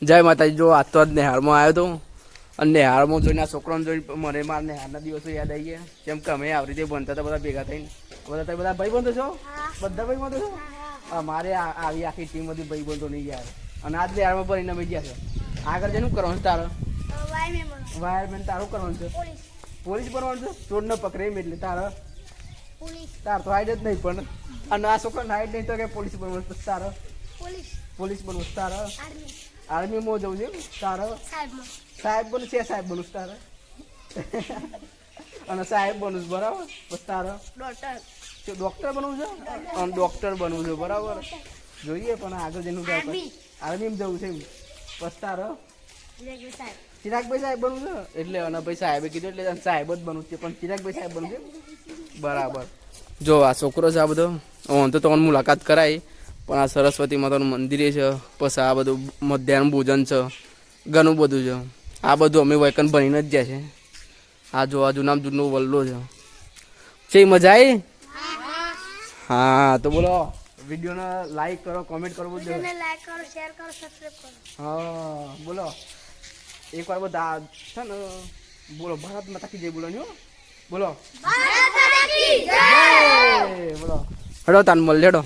જય માતાજી. જો આજ તો આજ નેહાળમાં આવ્યો હતો અને નેહાળમાં જોઈને આ છોકરાને જોઈને મને મારા નેહાળના દિવસો યાદ આવી ગયા. કેમ કે અમે આવી રીતે બનતા હતા બધા ભેગા થઈને. બધા ભાઈ બંધો છો? બધા ભાઈ બંધો છો? મારે આવી આખી ટીમ બધી ભાઈ બંધો નહીં ગયા. અને આજ નેહાળમાં ભરીને અમે ગયા છે. આગળ જઈને શું કરવાનું છે તારે? વાયરમેન. તારું કરવાનું છે? પોલીસ બનવાનું છે? ચોર ન પકડે એમ એટલે તારે તાર તો હાઈડ જ નહીં પણ. અને આ છોકરાને હાઈડ નહીં તો કે પોલીસ બનવાનું છે તારે? પોલીસ બનવું છે તારે? આર્મીમાં જવું છે તારે? સાહેબ બનવું છે? સાહેબ બનવું છે તારે? અને સાહેબ બનવું છે બરાબર. બસ તારે ડોક્ટર બનવું છે? અને ડોક્ટર બનવું છે બરાબર. જોઈએ પણ આગળ જઈને આર્મીમાં જવું છે એમ. બસ તારે ચિરાગભાઈ સાહેબ બનવું છે? એટલે અને ભાઈ સાહેબે કીધું એટલે સાહેબ જ બનવું છે પણ ચિરાગભાઈ સાહેબ બનવું છે બરાબર. જો આ છોકરો છે આ બધો તો તમને મુલાકાત કરાય. પણ આ સરસ્વતી માતાનું મંદિર છે. પછી આ બધું મધ્યાહન ભોજન છે. ઘણું બધું છે. આ બધું અમે વૈકન બનીને જ જાય છે. આ જો આ જૂનામ જૂનો વલ્લો છે મજા આવી? હા તો બોલો વિડીયોને લાઈક કરો, કોમેન્ટ કરો, બધું લાઈક કરો, શેર કરો, સબસ્ક્રાઇબ કરો. હા બોલો એકવાર બધા છે ને બોલો ભારત માતા કી જય બોલો ને. બોલો ભારત માતા કી જય બોલો. હેડો તાન મળ લેડો.